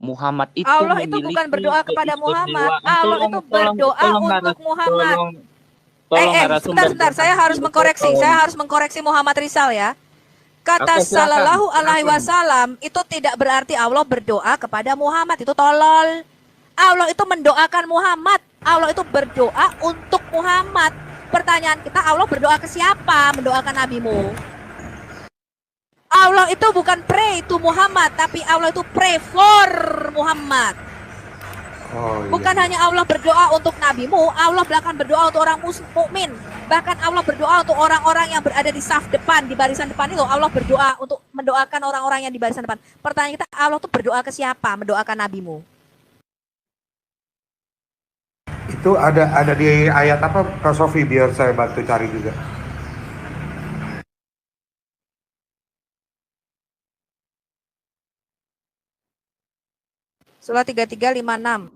Muhammad itu Allah itu memiliki bukan berdoa kepada Muhammad. keistimewaan. Allah itu berdoa untuk Muhammad. Tolong Sebentar, narasumber, sebentar. jangan Saya dipotong. harus mengkoreksi Muhammad Rizal ya. Kata Oke, silakan, Sallallahu Alaihi silakan. Wasallam itu tidak berarti Allah berdoa kepada Muhammad. Itu tolol. Allah itu mendoakan Muhammad. Allah itu berdoa untuk Muhammad. Pertanyaan kita, Allah berdoa ke siapa? Mendoakan nabimu. Allah itu bukan pray to Muhammad, tapi Allah itu pray for Muhammad. Bukan hanya Allah berdoa untuk nabimu, Allah bahkan berdoa untuk orang mukmin. Bahkan Allah berdoa untuk orang-orang yang berada di saf depan, di barisan depan itu. Allah berdoa untuk mendoakan orang-orang yang di barisan depan. Pertanyaan kita, Allah itu berdoa ke siapa? Mendoakan nabimu. Itu ada di ayat apa, Kak Sofi, biar saya bantu cari juga. Surah 3356.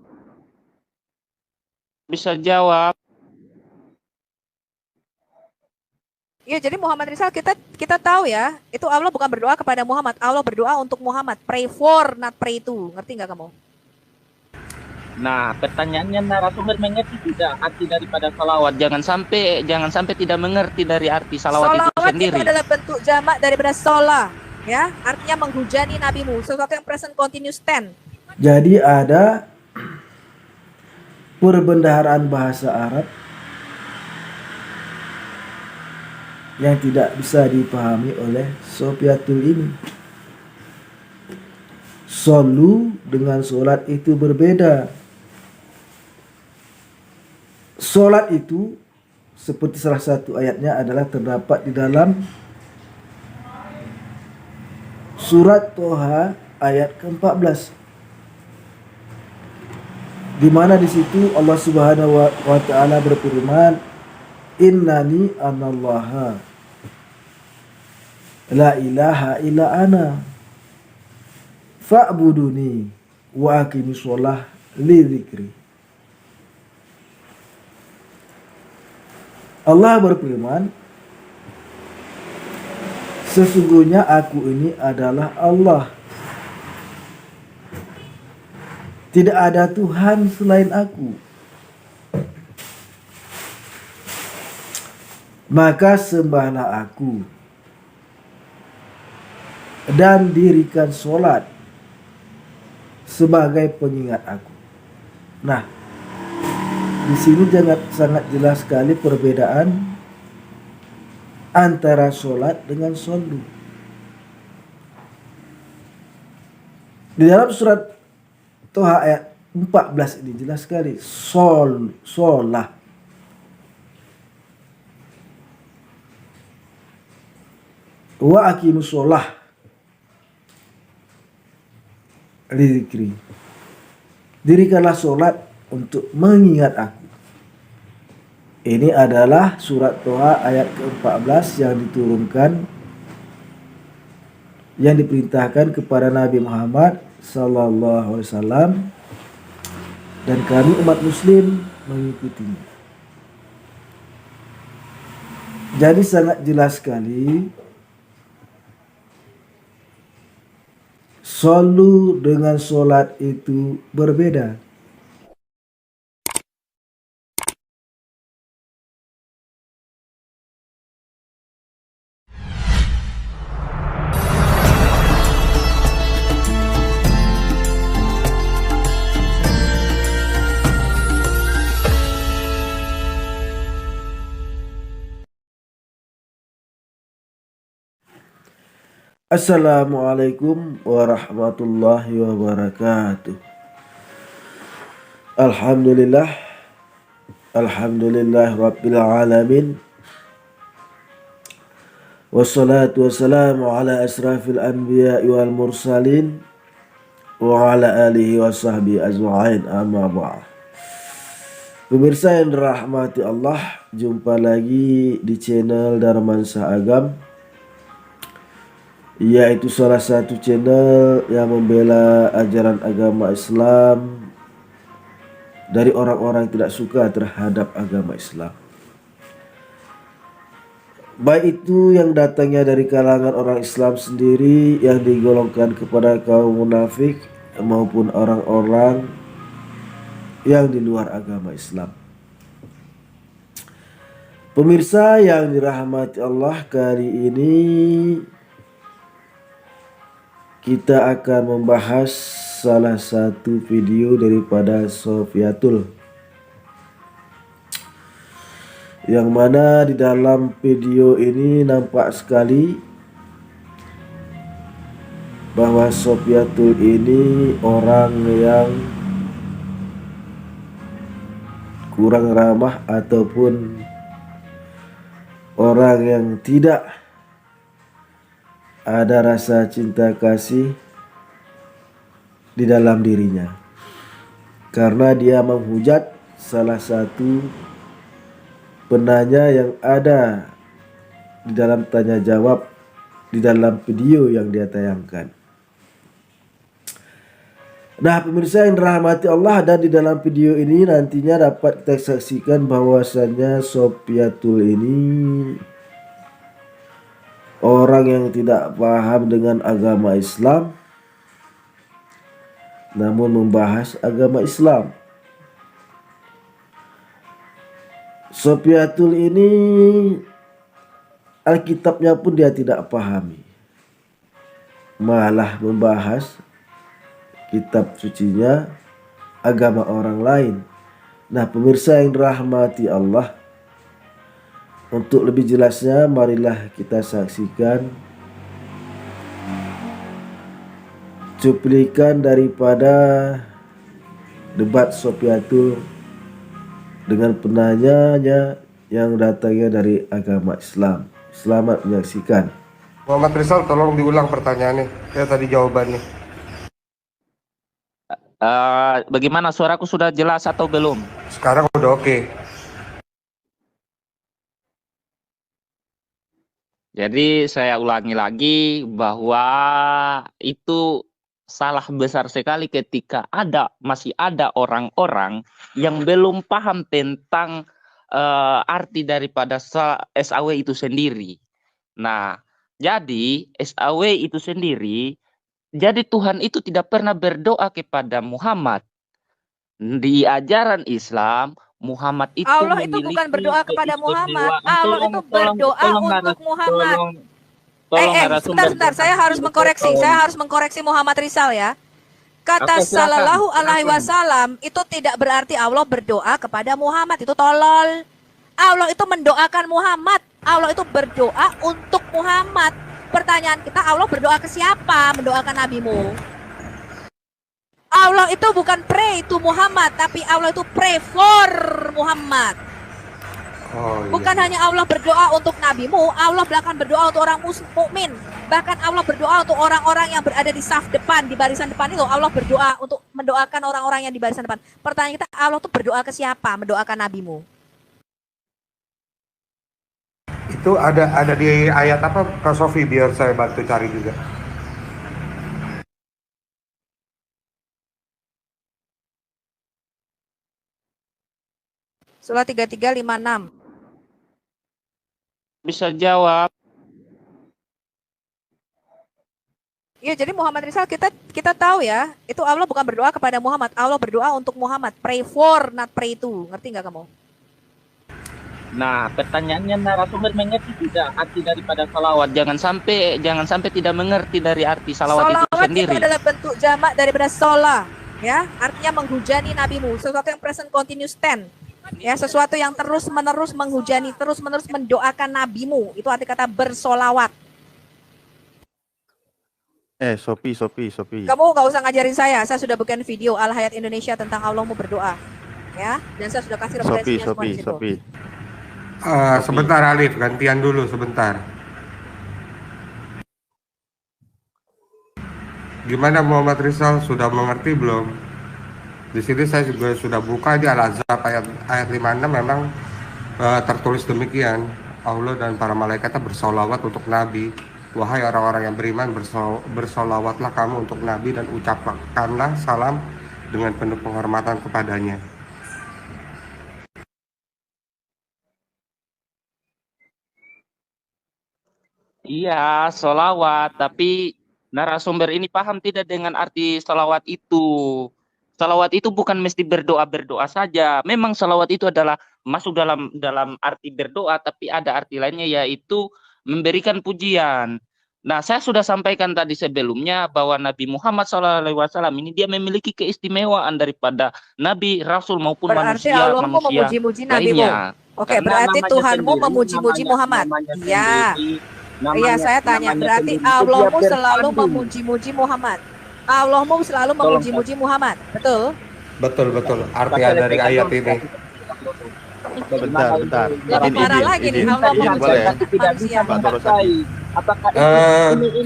Bisa jawab. Ya, jadi Muhammad Rizal kita tahu ya, itu Allah bukan berdoa kepada Muhammad, Allah berdoa untuk Muhammad. Pray for, not pray to. Ngerti nggak kamu? Nah, pertanyaannya narasumber mengerti tidak arti daripada salawat? Jangan sampai tidak mengerti dari arti salawat itu sendiri. Salawat itu adalah bentuk jamak daripada sholah, ya, artinya menghujani nabimu, sesuatu yang present continuous tense. Jadi ada perbendaharaan bahasa Arab yang tidak bisa dipahami oleh Sofiatul ini. Solu dengan sholat itu berbeda. Sholat itu seperti salah satu ayatnya adalah terdapat di dalam surat Toha ayat ke-14, di mana di situ Allah Subhanahu wa taala berfirman, innani anallaha la ilaha illa ana fa'buduni wa aqimis sholah li dzikri. Allah berfirman, sesungguhnya aku ini adalah Allah. Tidak ada Tuhan selain aku. Maka sembahlah aku dan dirikan sholat sebagai pengingat aku. Nah, di sini sangat jelas sekali perbedaan antara sholat dengan solu. Di dalam surat Toha ayat 14 ini jelas sekali sholah. Wa aqimus sholah lidzikri. Dirikanlah sholat untuk mengingat aku. Ini adalah surat Toha ayat ke-14 yang diturunkan, yang diperintahkan kepada Nabi Muhammad sallallahu alaihi wasallam, dan kami umat muslim mengikutinya. Jadi sangat jelas sekali solu dengan sholat itu berbeda. Assalamualaikum warahmatullahi wabarakatuh. Alhamdulillah rabbil alamin. Wassalatu wassalamu ala asrafil anbiya wal mursalin wa ala alihi wa sahbihi ajma'in, amma ba'd. Pemirsa yang dirahmati Allah, jumpa lagi di channel Darmansa Agam, yaitu salah satu channel yang membela ajaran agama Islam dari orang-orang yang tidak suka terhadap agama Islam, baik itu yang datangnya dari kalangan orang Islam sendiri yang digolongkan kepada kaum munafik, maupun orang-orang yang di luar agama Islam. Pemirsa yang dirahmati Allah, kali ini kita akan membahas salah satu video daripada Sofiatul, yang mana di dalam video ini nampak sekali bahwa Sofiatul ini orang yang kurang ramah ataupun orang yang tidak ada rasa cinta kasih di dalam dirinya, karena dia menghujat salah satu penanya yang ada di dalam tanya jawab di dalam video yang dia tayangkan. Nah, pemirsa yang dirahmati Allah, dan di dalam video ini nantinya dapat kita saksikan bahwasannya Sofiatul ini orang yang tidak paham dengan agama Islam, namun membahas agama Islam. Sofiatul ini Alkitabnya pun dia tidak pahami, malah membahas kitab sucinya agama orang lain. Nah, pemirsa yang dirahmati Allah, untuk lebih jelasnya marilah kita saksikan cuplikan daripada debat Sofiatul dengan penanyanya yang datangnya dari agama Islam. Selamat menyaksikan. Muhammad Rizal, tolong diulang pertanyaannya. Ya tadi jawabannya. Bagaimana, suaraku sudah jelas atau belum? Sekarang udah oke. Jadi saya ulangi lagi bahwa itu salah besar sekali ketika masih ada orang-orang yang belum paham tentang arti daripada SAW itu sendiri. Nah, jadi SAW itu sendiri, jadi Tuhan itu tidak pernah berdoa kepada Muhammad. Di ajaran Islam, Muhammad itu Allah itu bukan berdoa kepada Muhammad. Allah itu berdoa untuk Muhammad. Sebentar, saya harus mengkoreksi Muhammad Rizal ya. Kata sallallahu alaihi wasallam itu tidak berarti Allah berdoa kepada Muhammad, itu tolol. Allah itu mendoakan Muhammad. Allah itu berdoa untuk Muhammad. Pertanyaan kita, Allah berdoa ke siapa? Mendoakan nabimu. Allah itu bukan pray to Muhammad, tapi Allah itu pray for Muhammad. Bukan hanya Allah berdoa untuk nabimu, Allah bahkan berdoa untuk orang mukmin. Bahkan Allah berdoa untuk orang-orang yang berada di saf depan, di barisan depan itu. Allah berdoa untuk mendoakan orang-orang yang di barisan depan. Pertanyaan kita, Allah itu berdoa ke siapa? Mendoakan nabimu. Itu ada di ayat apa, Kak Sofi, biar saya bantu cari juga. Surah 3356. Bisa jawab. Ya, jadi Muhammad Rizal, kita tahu ya, itu Allah bukan berdoa kepada Muhammad, Allah berdoa untuk Muhammad. Pray for, not pray to. Ngerti nggak kamu? Nah, pertanyaannya narasumber mengerti tidak arti daripada salawat? Jangan sampai tidak mengerti dari arti salawat itu sendiri. Salawat itu adalah bentuk jamak daripada sholah, ya, artinya menghujani nabimu, sesuatu yang present continuous tense, ya, sesuatu yang terus menerus menghujani, terus menerus mendoakan nabimu, itu arti kata bersolawat. Sopi. Kamu nggak usah ngajarin saya sudah bikin video Al Hayat Indonesia tentang Allah mau berdoa, ya, dan saya sudah kasih referensinya semua di situ. Sopi. Sebentar Alif, gantian dulu sebentar. Gimana Muhammad Rizal, sudah mengerti belum? Di sini saya juga sudah buka di Al-Ahzab ayat 56, memang tertulis demikian. Allah dan para malaikatnya bersolawat untuk Nabi. Wahai orang-orang yang beriman, bersolawatlah kamu untuk Nabi dan ucapkanlah salam dengan penuh penghormatan kepadanya. Iya, sholawat, tapi narasumber ini paham tidak dengan arti salawat itu. Salawat itu bukan mesti berdoa saja. Memang salawat itu adalah masuk dalam arti berdoa, tapi ada arti lainnya yaitu memberikan pujian. Nah, saya sudah sampaikan tadi sebelumnya bahwa Nabi Muhammad SAW ini dia memiliki keistimewaan daripada Nabi, Rasul maupun Berarti manusia Allahmu memuji-muji Nabimu. lainnya. Oke, Karena berarti namanya Tuhanmu sendiri, memuji-muji namanya- Muhammad. namanya Iya. sendiri, Iya, namanya- saya tanya. namanya Berarti sendiri itu dia Allahmu selalu berpandu. memuji-muji Muhammad. Allahmu selalu Tolong, memuji-muji Muhammad. Betul? Betul arti dari ayat ini. Bentar. Lebih parah lagi nih, Allah Izin, memuji boleh ya? manusia. Pak Torosati. Apakah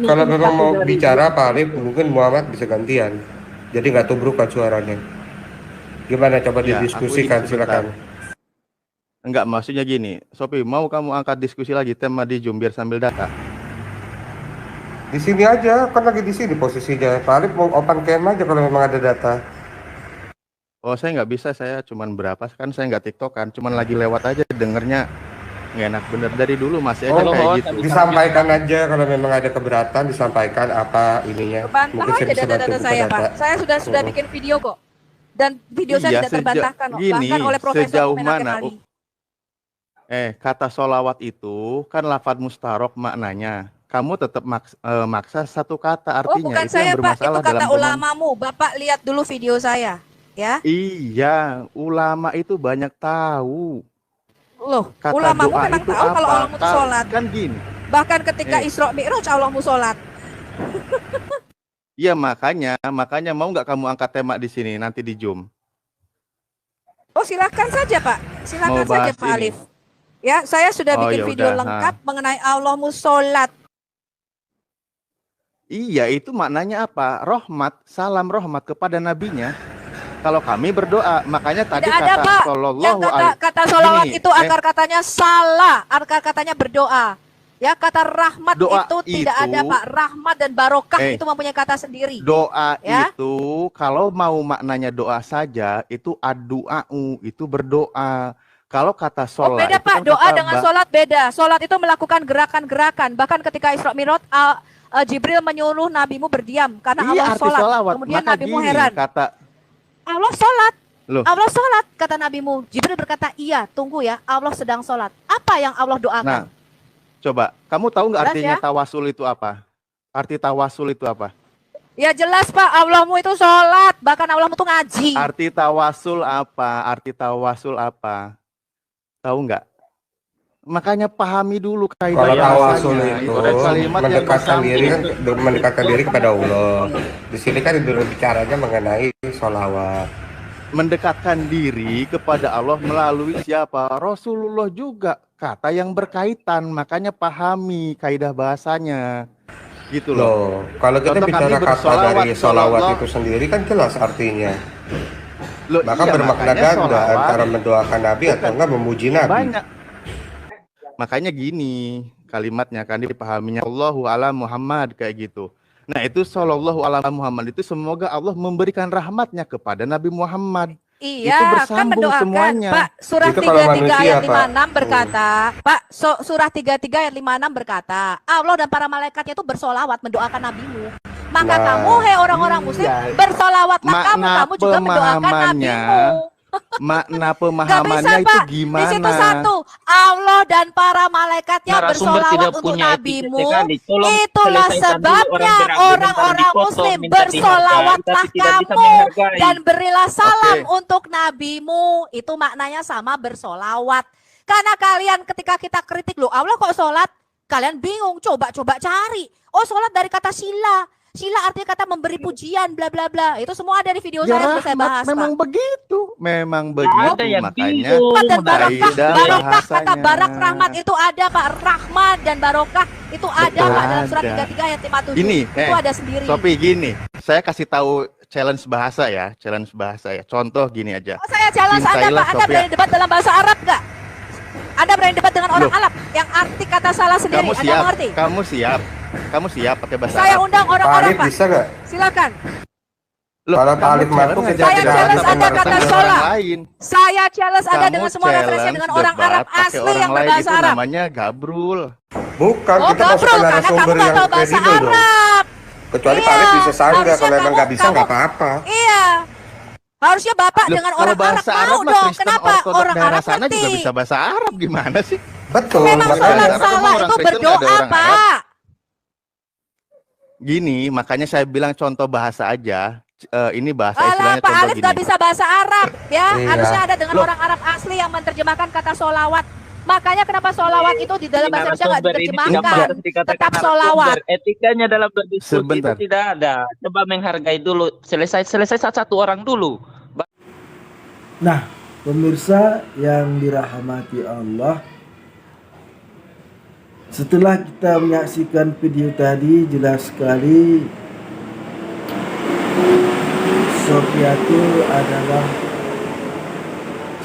Kalau memang mau bicara Pak Alif, mungkin Muhammad bisa gantian. Jadi nggak tubrukan suaranya. Gimana coba Ya, didiskusikan, aku izin sebentar. silakan. Enggak, maksudnya gini, Sopi, mau kamu angkat diskusi lagi tema di Zoom biar sambil data? Di sini aja, kan lagi di sini posisinya. Pak Alif mau open cam aja kalau memang ada data. Oh, saya nggak bisa, saya cuman berapa, kan saya nggak TikTok kan, cuman lagi lewat aja dengernya nggak enak bener dari dulu masih aja Oh, kayak gitu. Disampaikan aja kalau memang ada keberatan, disampaikan apa ininya. Bantah Mungkin aja bisa data-data bantu buka saya, data. Pak. Saya sudah bikin video kok. Dan video saya Iya, tidak terbantahkan kok. gini, Bahkan oleh Profesor sejauh Menaker mana, Ali. kata solawat itu kan lafadz mustarok maknanya. Kamu tetap maksa satu kata Oh, artinya. bukan Itu yang saya, Pak. Itu bermasalah kata dalam ulamamu. Bapak lihat dulu video saya. Ya. Iya, ulama itu banyak tahu. Loh, Kata ulamamu doa memang itu tahu kalau apa? Allahmu itu sholat. Kan gini. Bahkan ketika Isra Mi'raj Allahmu sholat. Iya, makanya mau nggak kamu angkat tema di sini nanti di Zoom? Oh, silakan saja, Pak. Silakan Mau saja, bahas Pak ini? Alif. Ya, saya sudah Oh, bikin ya video udah, lengkap mengenai Allahmu sholat. Iya, itu maknanya apa? Rahmat, salam rahmat kepada nabinya. Kalau kami berdoa, makanya tadi Tidak ada, kata Pak. Yang sallallahu alaihi kata sholawat Gini, itu akar katanya salah. Akar katanya berdoa. Ya, kata rahmat Doa itu tidak itu- ada, Pak. Rahmat dan barokah Eh, itu mempunyai kata sendiri. doa Ya. itu kalau mau maknanya doa saja itu ad-du'a'u, itu berdoa. Kalau kata Oh, sholat beda, itu Pak. kan Doa kata dengan sholat beda. Sholat itu melakukan gerakan-gerakan. Bahkan ketika Isra Mi'raj, Jibril menyuruh nabimu berdiam karena Iya, Allah arti sholat. sholawat. Kemudian Maka nabimu gini, heran. kata Allah sholat. Loh. Allah sholat, kata nabimu. Jibril berkata, iya, tunggu ya, Allah sedang sholat. Apa yang Allah doakan? Nah, coba, kamu tahu nggak Jelas artinya ya? tawasul itu apa? Arti tawasul itu apa? Ya jelas, Pak, Allahmu itu sholat. Bahkan Allahmu itu ngaji. Arti tawasul apa? Arti tawasul apa? Tahu nggak? Makanya pahami dulu kaidah Kalau tawasul bahasanya. itu ada kalimat yang mendekatkan diri kan, bersamping. mendekatkan diri kepada Allah. Di sini kan bicaranya mengenai sholawat. Mendekatkan diri kepada Allah melalui siapa? Rasulullah juga. Kata yang berkaitan, makanya pahami kaidah bahasanya. Gitu loh. Loh, kalau kita Contoh bicara kami kata bersolawat, dari sholawat Allah. itu sendiri kan jelas artinya. Loh, Maka iya, bermakna makanya ganda sholawat antara mendoakan Nabi atau enggak memuji Nabi. banyak. Makanya gini kalimatnya kan dipahaminya Allahu ala Muhammad kayak gitu. Nah itu sallallahu ala Muhammad itu semoga Allah memberikan rahmatnya kepada Nabi Muhammad. Iya, Itu kan bersambung mendoakan. semuanya. Pak, surah Itu kalau 33 manusia, ayat Pak. 56 berkata, Pak, surah 33 ayat 56 berkata, Allah dan para malaikatnya itu bersolawat mendoakan nabimu. Maka Nah, kamu, hei orang-orang muslim, iya. bersolawatlah kamu Makna juga mendoakan pemahamannya, nabimu. Makna Gak bisa, pemahamannya itu Pak. gimana? Di situ satu, Allah dan para malaikatnya narasumber bersolawat tidak untuk punya nabimu. etika sekali. Tolong Itulah selesaikan dulu sebabnya orang orang-orang dipotong, muslim minta dihargai, bersolawatlah tapi tidak bisa kamu menghargai. dan berilah salam Oke. untuk nabimu. Itu maknanya sama bersolawat. Karena kalian ketika kita kritik, loh Allah kok sholat? Kalian bingung, coba-coba cari. Oh, sholat dari kata sila. Sila artinya kata memberi pujian, bla bla bla. Itu semua ada di video Ya saya sudah saya rahmat, bahas, memang Pak. begitu. Memang Ada begitu yang makanya. bingung. Rahmat dan barokah, Kaidah barokah kata bahasanya. barak rahmat itu ada, Pak. Rahmat dan barokah itu ada, Betul, Pak, dalam surat ada. 33 ayat 57. Gini, Itu ada sendiri. Sopi gini, saya kasih tahu challenge bahasa ya, Contoh gini aja. Oh, saya challenge Anda, Cintailah Pak. Anda Sophia. berani debat dalam bahasa Arab nggak? Anda berani debat dengan orang Loh. Arab yang arti kata salah sendiri. Kamu Anda siap? mengerti? Kamu siap pakai bahasa Saya Arab? undang Pak orang-orang, Alif Pak. bisa nggak? Silakan. Loh, Kalau Pak kamu Alif challenge mampu, ngajak kita Saya tidak challenge ada Anda pendapat kata dari sholat. orang lain. Saya challenge Anda Kamu dengan semua referensi challenge dengan orang debat Arab pakai asli orang yang lain, berbahasa itu Arab. namanya gabrul. Bukan, Oh, kita masuk ke gabrol, karena kamu narasumber nggak yang tahu bahasa kredibel dong. Arab. Kecuali Iya, Pak Alif bisa sanggah, harusnya kalau emang nggak bisa kamu- nggak apa-apa. Iya. Harusnya Bapak Loh, dengan kalau orang Arab bahasa Arab mau mah dong. Kristen Kenapa Ortodok orang daerah Arab sana juga ngerti? bisa bahasa Arab, gimana sih? Betul, Memang Bahasa sholat Arab salah emang orang itu Kristen nggak ada berdoa, orang Arab. Pak. Gini, makanya saya bilang contoh bahasa aja. Ini bahasa Alah, istilahnya Pak contoh Alif gini. nggak bisa bahasa Arab, ya. Iya. Harusnya ada dengan Loh. orang Arab asli yang menerjemahkan kata solawat. Makanya kenapa solawat itu di dalam bahasa Indonesia nggak Narasumber ini tidak diterjemahkan. pantas dikatakan Tetap narasumber. solawat. Etikanya dalam berdiskusi Sebentar. itu tidak ada. Coba menghargai dulu. Selesai satu orang dulu. Nah, pemirsa yang dirahmati Allah, setelah kita menyaksikan video tadi, jelas sekali Sofiatul adalah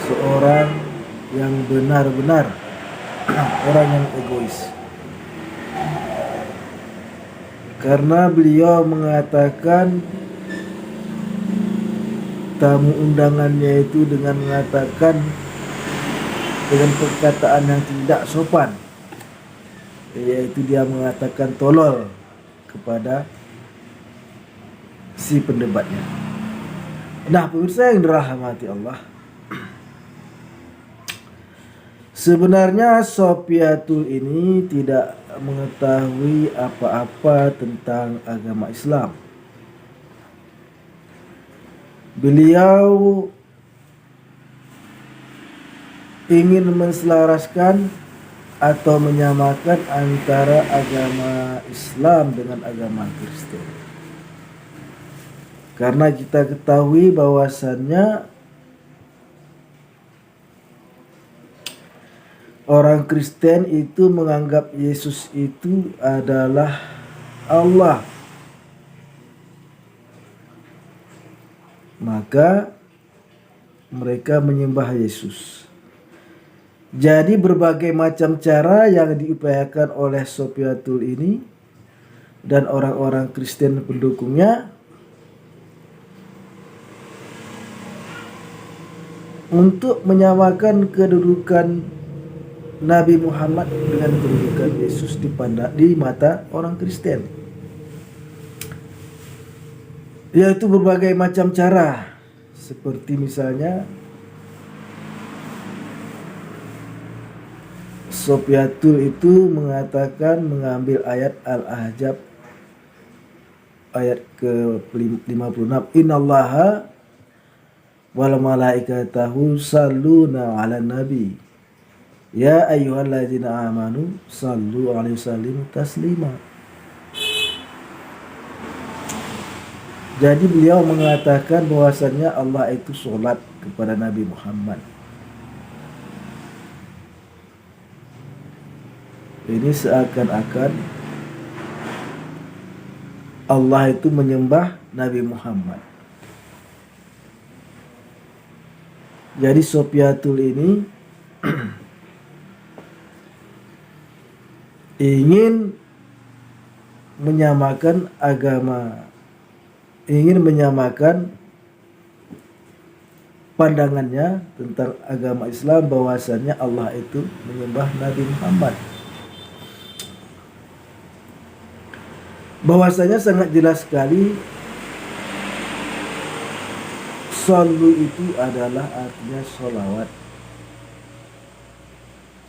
seorang yang benar-benar orang yang egois. Karena beliau mengatakan tamu undangannya itu dengan mengatakan dengan perkataan yang tidak sopan, yaitu dia mengatakan tolol kepada si pendebatnya. Nah, pemirsa yang dirahmati Allah, sebenarnya Sofiatul ini tidak mengetahui apa-apa tentang agama Islam. Beliau ingin menselaraskan atau menyamakan antara agama Islam dengan agama Kristen. Karena kita ketahui bahwasannya orang Kristen itu menganggap Yesus itu adalah Allah. Maka mereka menyembah Yesus. Jadi berbagai macam cara yang diupayakan oleh Sofiatul ini dan orang-orang Kristen pendukungnya untuk menyamakan kedudukan Nabi Muhammad dengan kedudukan Yesus di mata orang Kristen, yaitu berbagai macam cara, seperti misalnya Sofiatul itu mengatakan mengambil ayat Al-Ahzab ayat ke-56, innallaha wal malaikatahu salluna 'alan nabi ya ayyuhalladzina amanu sallu 'alaihi wasallimu taslima. Jadi beliau mengatakan bahwasannya Allah itu sholat kepada Nabi Muhammad. Ini seakan-akan Allah itu menyembah Nabi Muhammad. Jadi Sofiatul ini ingin menyamakan pandangannya tentang agama Islam, bahwasannya Allah itu menyembah Nabi Muhammad. Bahwasanya sangat jelas sekali Sallu itu adalah artinya sholawat.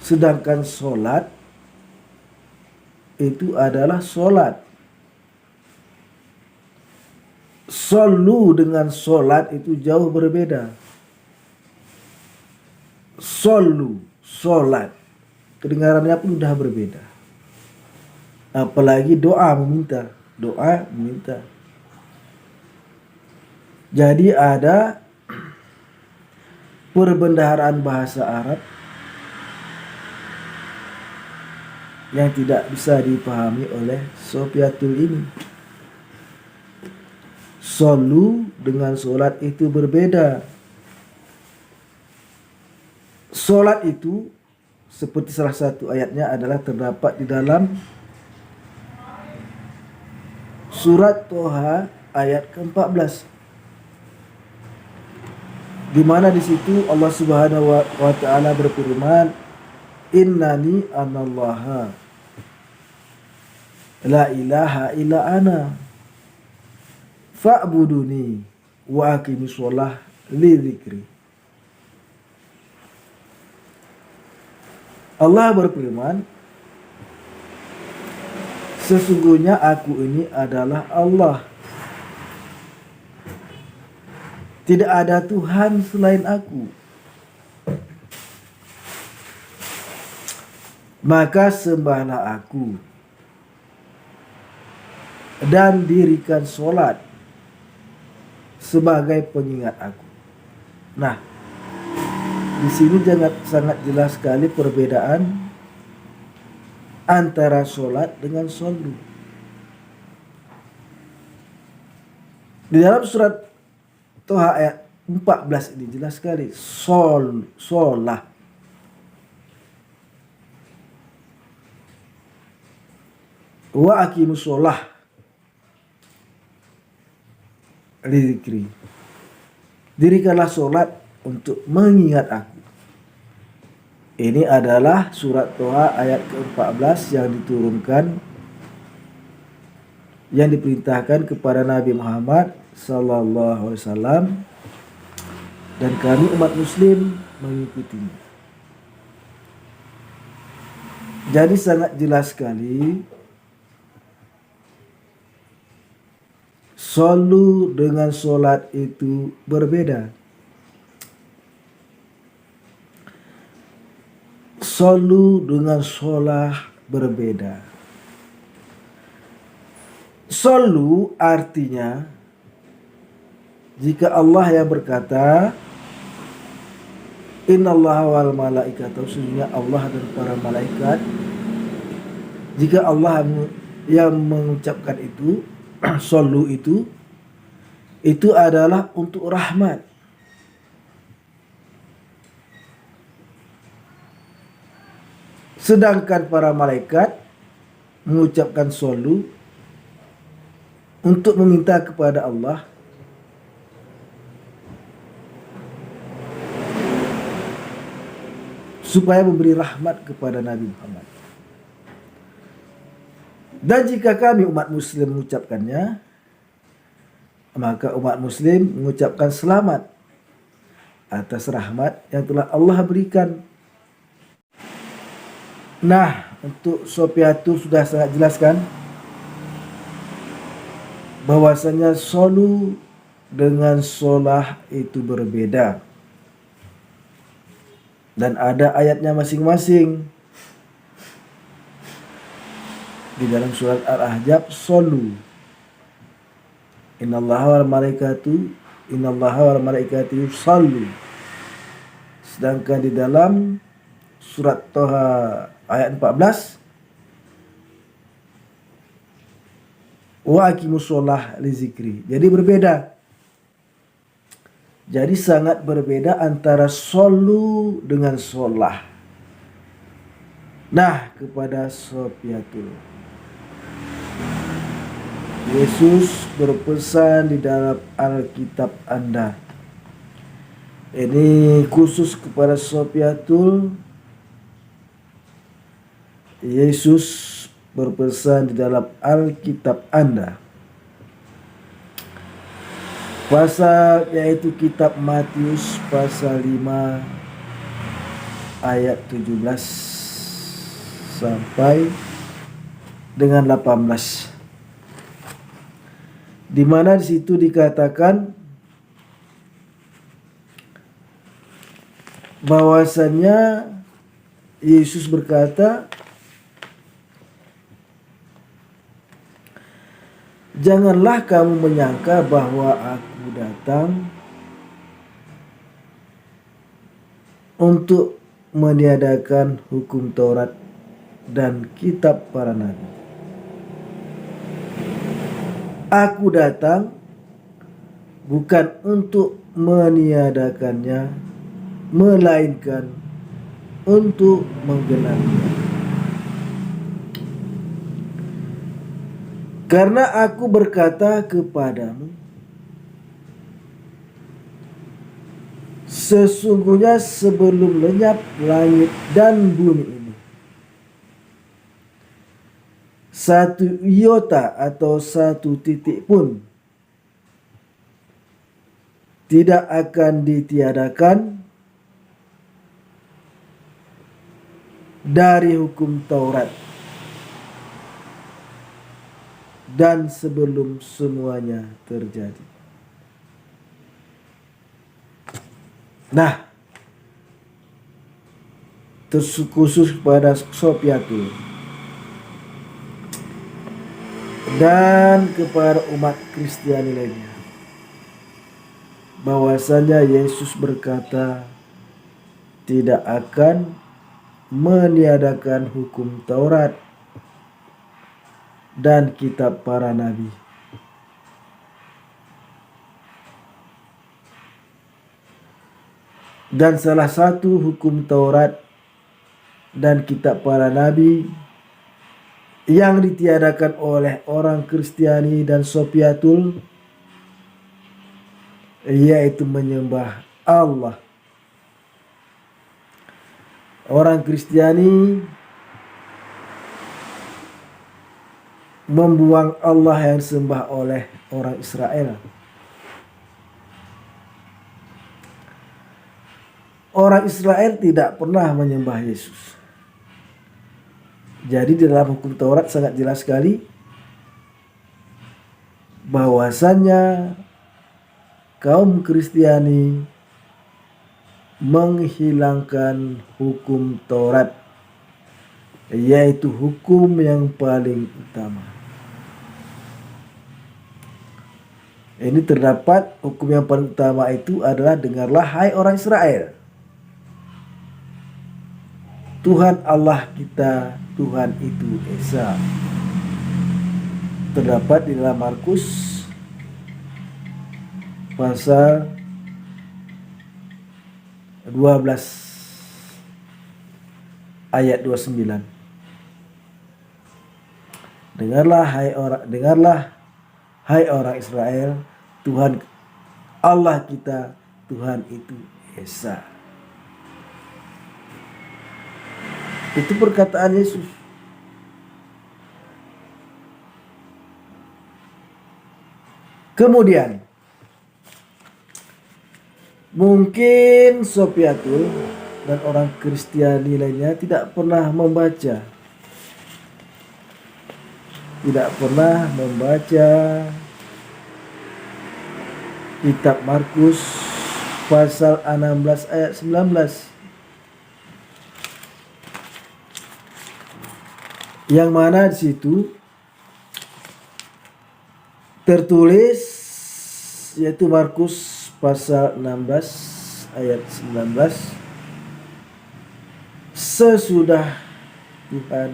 Sedangkan sholat itu adalah sholat. Sallu dengan sholat itu jauh berbeda. Sallu, sholat, kedengarannya pun sudah berbeda. Apalagi doa meminta. Jadi ada perbendaharaan bahasa Arab yang tidak bisa dipahami oleh Sofiatul ini. Sallu dengan sholat itu berbeda. Sholat itu seperti salah satu ayatnya adalah terdapat di dalam surat Toha ayat ke-14. Di mana di situ Allah Subhanahu wa taala berfirman, innani anallaha la ilaha illa ana fa'buduni wa aqimis shalah li dzikri. Allah berfirman, sesungguhnya aku ini adalah Allah. Tidak ada Tuhan selain aku. Maka sembahlah aku dan dirikan sholat sebagai pengingat aku. Nah, di sini sangat jelas sekali perbedaan antara sholat dengan shollu. Di dalam surat Toha ayat 14 ini jelas sekali sholah. Wa aqimus sholah li dzikri. Dirikanlah sholat untuk mengingat aku. Ini adalah surat Toha ayat ke-14 yang diturunkan, yang diperintahkan kepada Nabi Muhammad sallallahu alaihi wasallam, dan kami umat muslim mengikutinya. Jadi sangat jelas sekali shollu dengan sholat itu berbeda. Shollu dengan sholah berbeda. Shollu artinya jika Allah yang berkata innallaha wal malaikata, sesungguhnya Allah dan para malaikat, jika Allah yang mengucapkan itu shollu itu adalah untuk rahmat. Sedangkan para malaikat mengucapkan shollu untuk meminta kepada Allah supaya memberi rahmat kepada Nabi Muhammad. Dan jika kami umat muslim mengucapkannya, maka umat muslim mengucapkan selamat atas rahmat yang telah Allah berikan. Nah, untuk Sopiatul sudah sangat jelas kan bahwasanya shollu dengan sholah itu berbeda, dan ada ayatnya masing-masing. Di dalam surat Al-Ahzab shollu innallaha wal malaikatu yushollu. Sedangkan di dalam surat Toha ayat 14 wa aqimus sholah li dzikri. Jadi berbeda. Jadi sangat berbeda antara shollu dengan sholah. Nah, kepada Sopiatul, Yesus berpesan di dalam Alkitab Anda. Ini khusus kepada Sopiatul. Yesus berpesan di dalam Alkitab Anda, pasal yaitu kitab Matius pasal 5 ayat 17 sampai dengan 18, di mana di situ dikatakan bahwasannya Yesus berkata, janganlah kamu menyangka bahwa aku datang untuk meniadakan hukum Taurat dan kitab para nabi. Aku datang bukan untuk meniadakannya, melainkan untuk menggenapinya. Karena aku berkata kepadamu, sesungguhnya sebelum lenyap langit dan bumi ini, satu iota atau satu titik pun tidak akan ditiadakan dari hukum Taurat dan sebelum semuanya terjadi. Nah, terkhusus pada Sopiatul dan kepada umat Kristiani lainnya, bahwasanya Yesus berkata tidak akan meniadakan hukum Taurat dan kitab para nabi. Dan salah satu hukum Taurat dan kitab para nabi yang ditiadakan oleh orang Kristiani dan Sopiatul yaitu menyembah Allah. Orang Kristiani membuang Allah yang disembah oleh orang Israel. Orang Israel tidak pernah menyembah Yesus. Jadi di dalam hukum Taurat sangat jelas sekali bahwasannya kaum Kristiani menghilangkan hukum Taurat, yaitu hukum yang paling utama. Ini terdapat hukum yang paling utama itu adalah, dengarlah hai orang Israel, Tuhan Allah kita, Tuhan itu Esa. Terdapat di dalam Markus pasal 12 ayat 29. Dengarlah hai orang Israel, Tuhan Allah kita, Tuhan itu Esa. Itu perkataan Yesus. Kemudian mungkin Sopiatul dan orang Kristiani lainnya tidak pernah membaca kitab Markus pasal 16 ayat 19, yang mana di situ tertulis, yaitu Markus pasal 16 ayat 19, sesudah Tuhan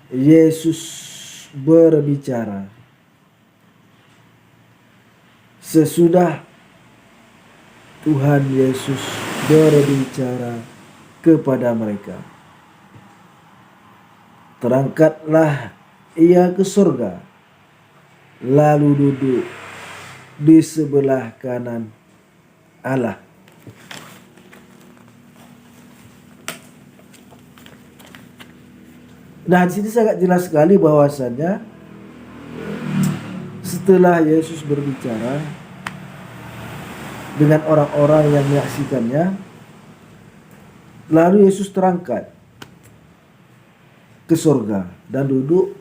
Yesus berbicara, sesudah Tuhan Yesus berbicara kepada mereka, terangkatlah ia ke surga, lalu duduk di sebelah kanan Allah. Nah, di sini sangat jelas sekali bahwasannya setelah Yesus berbicara dengan orang-orang yang menyaksikannya, lalu Yesus terangkat ke surga dan duduk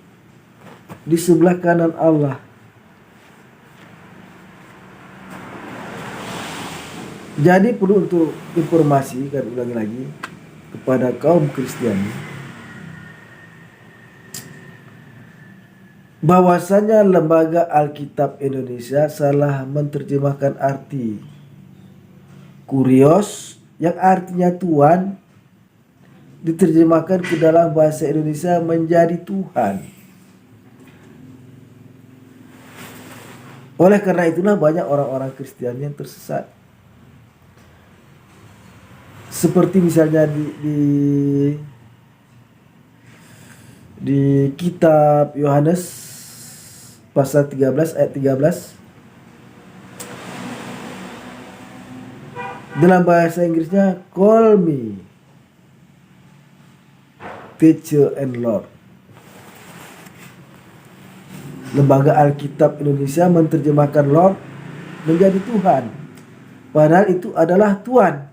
di sebelah kanan Allah. Jadi perlu untuk informasi, kan ulangi lagi, kepada kaum Kristiani bahwasanya Lembaga Alkitab Indonesia salah menerjemahkan arti kurios yang artinya Tuhan, diterjemahkan ke dalam bahasa Indonesia menjadi Tuhan. Oleh karena itulah banyak orang-orang Kristiani yang tersesat. Seperti misalnya di kitab Yohanes pasal 13 ayat 13, dalam bahasa Inggrisnya call me teacher and Lord. Lembaga Alkitab Indonesia menerjemahkan Lord menjadi Tuhan. Padahal itu adalah Tuhan.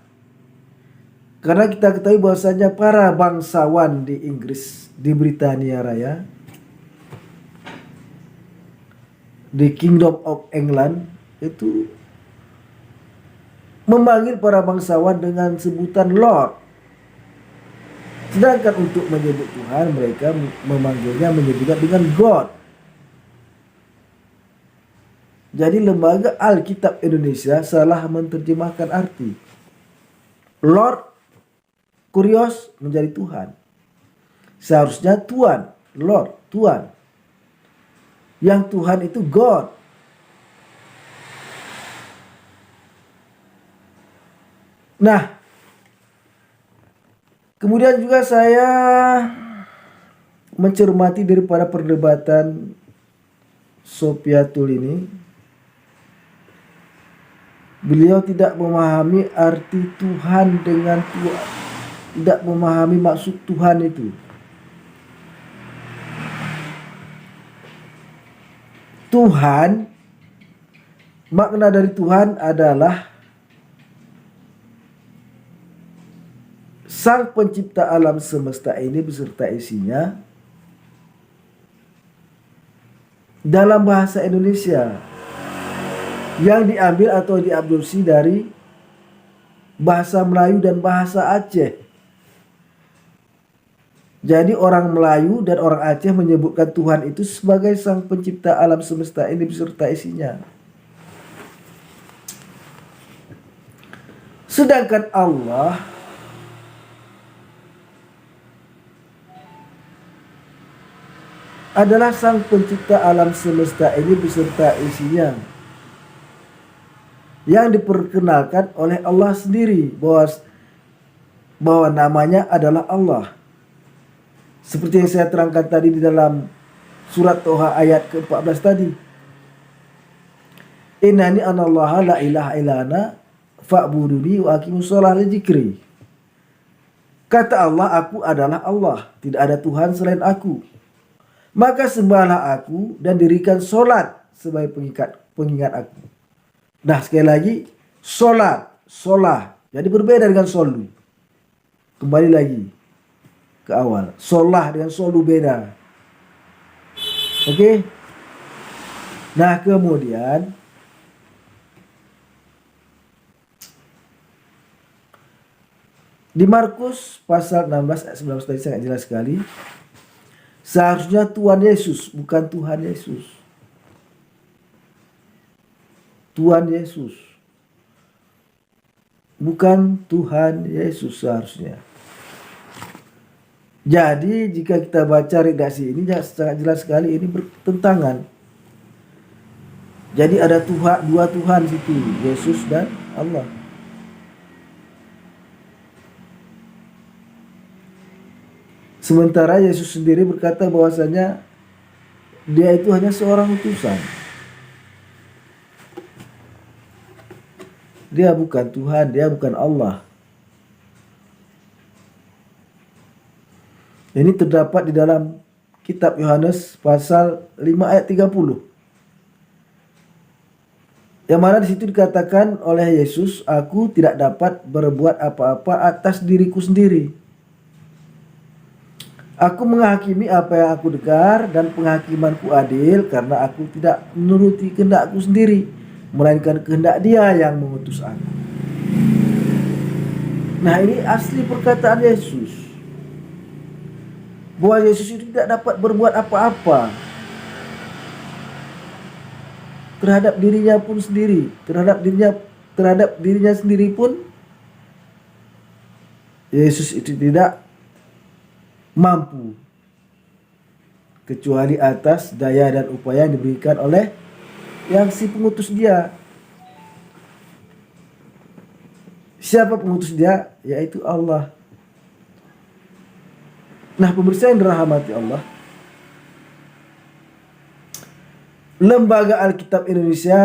Karena kita ketahui bahwasanya para bangsawan di Inggris, di Britania Raya, di Kingdom of England itu memanggil para bangsawan dengan sebutan Lord. Sedangkan untuk menyebut Tuhan mereka menyebutnya dengan God. Jadi lembaga Alkitab Indonesia salah menerjemahkan arti. Lord Kurios menjadi Tuhan. Seharusnya Tuhan, Lord, Tuhan. Yang Tuhan itu God. Nah, kemudian juga saya mencermati daripada perdebatan Sofiatul ini. Beliau tidak memahami arti Tuhan dengan Tuhan. Tidak memahami maksud Tuhan itu. Tuhan, makna dari Tuhan adalah Sang Pencipta alam semesta ini beserta isinya dalam bahasa Indonesia yang diambil atau diabsorpsi dari bahasa Melayu dan bahasa Aceh. Jadi orang Melayu dan orang Aceh menyebutkan Tuhan itu sebagai Sang Pencipta alam semesta ini beserta isinya. Sedangkan Allah adalah Sang Pencipta alam semesta ini beserta isinya, yang diperkenalkan oleh Allah sendiri bahwa namanya adalah Allah. Seperti yang saya terangkan tadi di dalam surat Toha ayat ke-14 tadi. Innani anallaha la ilaha illana fa'buduni wa aqimus shalah li dzikri. Kata Allah, aku adalah Allah, tidak ada Tuhan selain aku. Maka sembahlah aku dan dirikan solat sebagai pengingat aku. Nah, sekali lagi, solat, solah. Jadi berbeda dengan solu. Kembali lagi ke awal. Solah dengan solu beda. Oke? Nah, kemudian di Markus pasal 16 ayat 19 tadi sangat jelas sekali. Seharusnya Tuhan Yesus, bukan Tuhan Yesus. Tuhan Yesus. Bukan Tuhan Yesus seharusnya. Jadi jika kita baca redaksi ini sangat jelas sekali ini bertentangan. Jadi ada dua Tuhan di situ, Yesus dan Allah. Sementara Yesus sendiri berkata bahwasanya dia itu hanya seorang utusan. Dia bukan Tuhan, dia bukan Allah. Ini terdapat di dalam kitab Yohanes pasal 5 ayat 30. Yang mana di situ dikatakan oleh Yesus, aku tidak dapat berbuat apa-apa atas diriku sendiri. Aku menghakimi apa yang aku dengar dan penghakimanku adil karena aku tidak menuruti kehendakku sendiri, melainkan kehendak Dia yang mengutus aku. Nah, ini asli perkataan Yesus. Bahwa Yesus itu tidak dapat berbuat apa-apa terhadap dirinya pun sendiri, terhadap dirinya sendiri pun Yesus itu tidak mampu kecuali atas daya dan upaya yang diberikan oleh yang si pengutus Dia. Siapa pengutus Dia? Yaitu Allah. Nah, pemirsa yang dirahmati Allah, Lembaga Alkitab Indonesia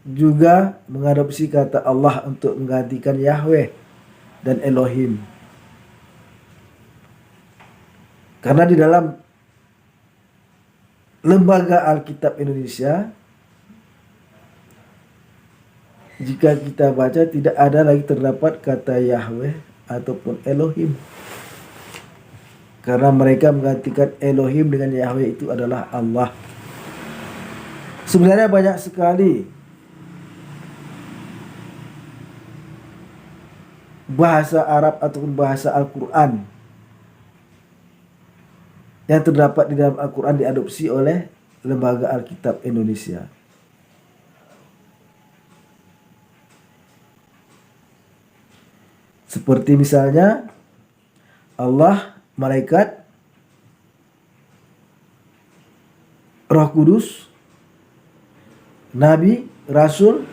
juga mengadopsi kata Allah untuk menggantikan Yahweh dan Elohim. Karena di dalam Lembaga Alkitab Indonesia jika kita baca tidak ada lagi terdapat kata Yahweh ataupun Elohim. Karena mereka menggantikan Elohim dengan Yahweh itu adalah Allah. Sebenarnya banyak sekali bahasa Arab ataupun bahasa Al-Quran yang terdapat di dalam Al-Quran diadopsi oleh Lembaga Alkitab Indonesia. Seperti misalnya Allah, malaikat, Roh Kudus, Nabi, Rasul,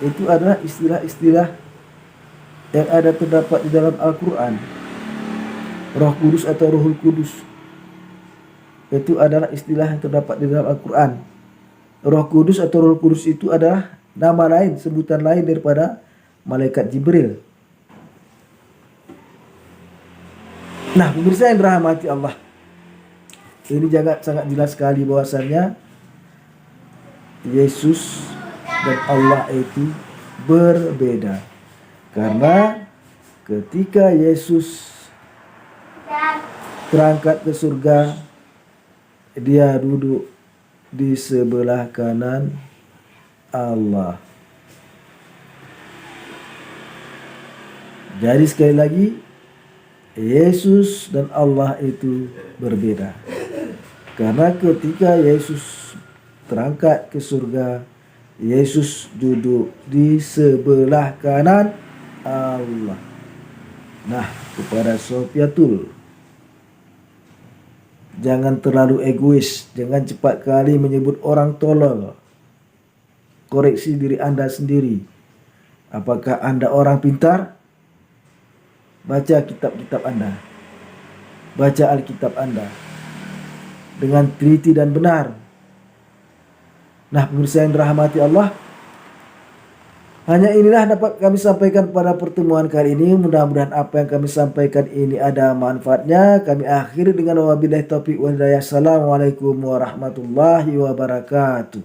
itu adalah istilah-istilah yang ada terdapat di dalam Al-Quran. Roh Kudus atau Ruhul Kudus itu adalah istilah yang terdapat di dalam Al-Quran. Roh Kudus atau Ruhul Kudus itu adalah nama lain, sebutan lain daripada malaikat Jibril. Nah, pemirsa yang dirahmati Allah, ini sangat jelas sekali bahwasannya Yesus dan Allah itu berbeda. Karena ketika Yesus berangkat ke surga, dia duduk di sebelah kanan Allah. Jadi sekali lagi, Yesus dan Allah itu berbeda. Karena ketika Yesus terangkat ke surga, Yesus duduk di sebelah kanan Allah. Nah, kepada Sofiatul, jangan terlalu egois, jangan cepat kali menyebut orang tolol. Koreksi diri Anda sendiri. Apakah Anda orang pintar? Baca kitab-kitab Anda. Baca Alkitab Anda dengan teliti dan benar. Nah, pemirsa yang dirahmati Allah, hanya inilah dapat kami sampaikan pada pertemuan kali ini. Mudah-mudahan apa yang kami sampaikan ini ada manfaatnya. Kami akhiri dengan wabillahi taufiq wal hidayah. Assalamualaikum warahmatullahi wabarakatuh.